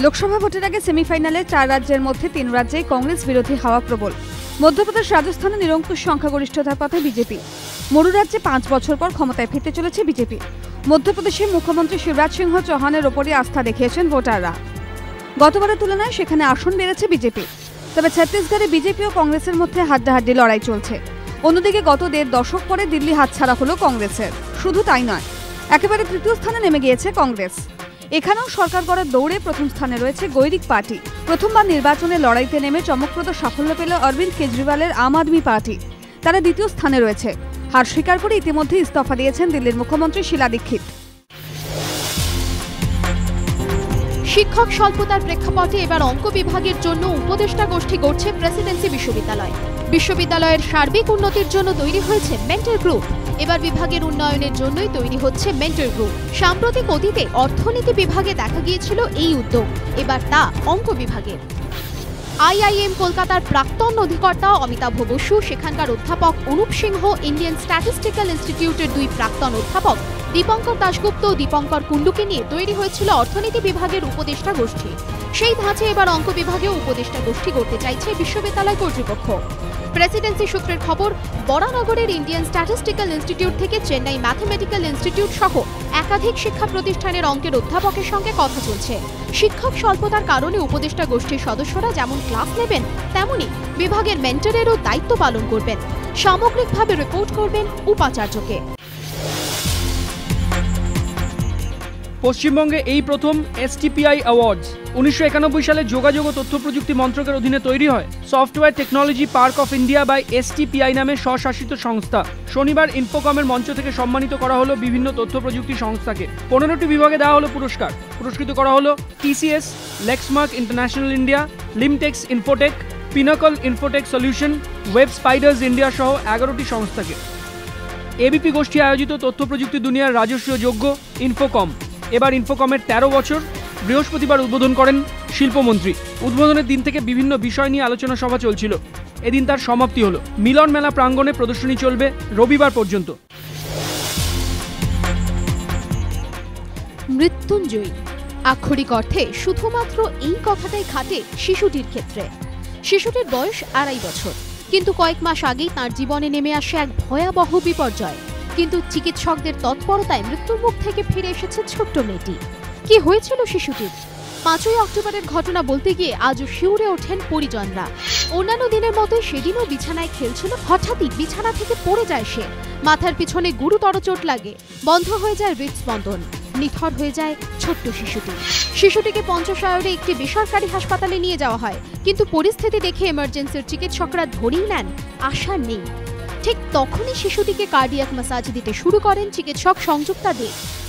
লোকসভা ভোটের আগে সেমিফাইনালে 4 রাজ্যের মধ্যে 3 রাজ্যেই কংগ্রেস বিরোধী হাওয়া প্রবল। মধ্যপ্রদেশ, রাজস্থানে নিরঙ্কুশ সংখ্যাগরিষ্ঠতার পথে বিজেপি। মরু রাজ্যে 5 বছর পর ক্ষমতায় ফিরতে চলেছে বিজেপি। মধ্যপ্রদেশের মুখ্যমন্ত্রী শিবরাজ সিংহ চৌহানের ওপরই আস্থা দেখিয়েছেন ভোটাররা। গতবারের তুলনায় সেখানে আসন বেড়েছে বিজেপি। তবে ছত্তিশগড়ে বিজেপি ও কংগ্রেসের মধ্যে হাড্ডাহাড্ডি লড়াই চলছে। অন্যদিকে গত 1.5 দশক পরে দিল্লি হাতছাড়া হলো কংগ্রেসের। শুধু তাই নয়, একেবারে তৃতীয় স্থানে নেমে গিয়েছে কংগ্রেস। এখানেও সরকার গড়ার দৌড়ে প্রথম স্থানে রয়েছে গৈরিক পার্টি। প্রথমবার নির্বাচনে লড়াইতে নেমে চমকপ্রদ সাফল্য পেল অরবিন্দ কেজরিওয়ালের আম আদমি পার্টি। তারা দ্বিতীয় স্থানে রয়েছে। হার স্বীকার করে ইতিমধ্যে ইস্তফা দিয়েছেন দিল্লির মুখ্যমন্ত্রী শীলা দীক্ষিত। শিক্ষক স্বল্পতার প্রেক্ষাপটে এবার অঙ্ক বিভাগের জন্য উপদেষ্টা গোষ্ঠী গড়ছে প্রেসিডেন্সি বিশ্ববিদ্যালয়। বিশ্ববিদ্যালয়ের সার্বিক উন্নতির জন্য তৈরি হয়েছে মেন্টর গ্রুপ। এবার বিভাগের উন্নয়নের জন্যই তৈরি হচ্ছে মেন্টর গ্রুপ। সাম্প্রতিক অতীতে অর্থনীতি বিভাগে দেখা গিয়েছিল এই উদ্যোগ, এবার তা অঙ্ক বিভাগের। আইআইএম কলকাতার প্রাক্তন অধিকর্তা অমিতাভ বসু, সেখানকার অধ্যাপক অনুপ সিংহ, ইন্ডিয়ান স্ট্যাটিস্টিক্যাল ইনস্টিটিউটের 2 প্রাক্তন অধ্যাপক দীপঙ্কর দাশগুপ্ত ও দীপঙ্কর কুণ্ডুকে নিয়ে তৈরি হয়েছিল অর্থনীতি বিভাগের উপদেষ্টা গোষ্ঠী। সেই ধাঁচে এবার অঙ্ক বিভাগেও উপদেষ্টা গোষ্ঠী গড়তে চাইছে বিশ্ববিদ্যালয় কর্তৃপক্ষ। প্রেসিডেন্সি সূত্রের খবর, বরানগরের ইন্ডিয়ান স্ট্যাটিস্টিক্যাল ইনস্টিটিউট থেকে চেন্নাই ম্যাথমেটিক্যাল ইনস্টিটিউট সহ একাধিক শিক্ষা প্রতিষ্ঠানের অঙ্কের অধ্যাপকের সঙ্গে কথা চলছে। শিক্ষক স্বল্পতার কারণে উপদেষ্টা গোষ্ঠীর সদস্যরা যেমন ক্লাস নেবেন, তেমনি বিভাগের মেন্টরেরও দায়িত্ব পালন করবেন। সামগ্রিকভাবে রিপোর্ট করবেন উপাচার্যকে। পশ্চিমবঙ্গে এই প্রথম STPI অ্যাওয়ার্ডস। 1991 সালে যোগাযোগ ও তথ্য প্রযুক্তি মন্ত্রকের অধীনে তৈরি হয় software technology park of India by STPI নামে স্বশাসিত সংস্থা। শনিবার ইনফোকমের মঞ্চ থেকে সম্মানিত করা হলো বিভিন্ন তথ্য প্রযুক্তি সংস্থাকে। 15টি বিভাগে দেওয়া হলো পুরস্কার। পুরস্কৃত করা হলো TCS, Lexmark International India, Limtex Infotech, Pinnacle Infotech solution, web spiders India সহ 11টি সংস্থাকে। ABP গোষ্ঠী আয়োজিত তথ্য প্রযুক্তি দুনিয়ার রাজস্বীয় যজ্ঞ ইনফোকম। এবার ইনফোকমের 13 বছর। বৃহস্পতিবার উদ্বোধন করেন শিল্পমন্ত্রী। উদ্বোধনের দিন থেকে বিভিন্ন বিষয় নিয়ে আলোচনা সভা চলছিল। এদিন তার সমাপ্তি হলো। মিলন মেলা প্রাঙ্গণে প্রদর্শনী চলবে রবিবার পর্যন্ত। মৃত্যুঞ্জয়ী আক্ষরিক অর্থে শুধুমাত্র এই কথাটাই খাটে শিশুটির ক্ষেত্রে। শিশুটির বয়স 2.5 বছর, কিন্তু কয়েক মাস আগেই তার জীবনে নেমে আসে এক ভয়াবহ বিপর্যয়। কিন্তু চিকিৎসকদের তৎপরতায় মৃত্যুর মুখ থেকে ফিরে এসেছে ছোট্ট মেয়েটি। কি হয়েছিল শিশুটির? 5ই অক্টোবরের ঘটনা বলতে গিয়ে আজও শিউরে ওঠেন পরিজনরা। অন্যান্য দিনের মতোই সেদিনও বিছানায় খেলছিল। হঠাৎই বিছানা থেকে পড়ে যায় সে। মাথার পিছনে গুরুতর চোট লাগে, বন্ধ হয়ে যায় হৃদস্পন্দন, নিথর হয়ে যায় ছোট্ট শিশুটি। শিশুটিকে পঞ্চশায়রে একটি বেসরকারি হাসপাতালে নিয়ে যাওয়া হয়, কিন্তু পরিস্থিতি দেখে এমার্জেন্সির চিকিৎসকরা ধরেই নেন আশা নেই। ঠিক তখনই শিশুটিকে কার্ডিয়াক ম্যাসাজ দিতে শুরু করেন চিকিৎসক সংযুক্তা দে।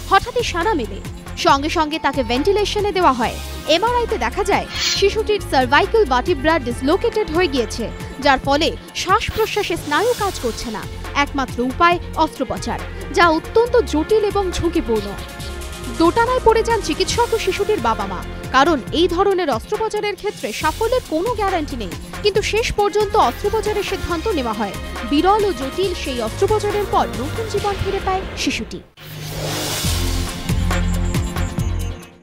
হঠাৎই সাড়া মেলে, সঙ্গে সঙ্গে তাকে ভেন্টিলেশনে দেওয়া হয়। MRI-তে দেখা যায় শিশুটির সার্ভাইকাল ভার্টিব্রা ডিসলোকেটেড হয়ে গিয়েছে, যার ফলে শ্বাস প্রশ্বাসে স্নায়ু কাজ করছে না। একমাত্র উপায় অস্ত্রোপচার, যা অত্যন্ত জটিল এবং ঝুঁকিপূর্ণ। দোটানায় পড়ে যান চিকিৎসক ও শিশুটির বাবা মা, কারণ এই ধরনের অস্ত্রোপচারের ক্ষেত্রে সাফল্যের কোনো গ্যারান্টি নেই। কিন্তু শেষ পর্যন্ত অস্ত্রোপচারের সিদ্ধান্ত নেওয়া হয়। বিরল ও জটিল সেই অস্ত্রোপচারের পর নতুন জীবন ফিরে পায় শিশুটি।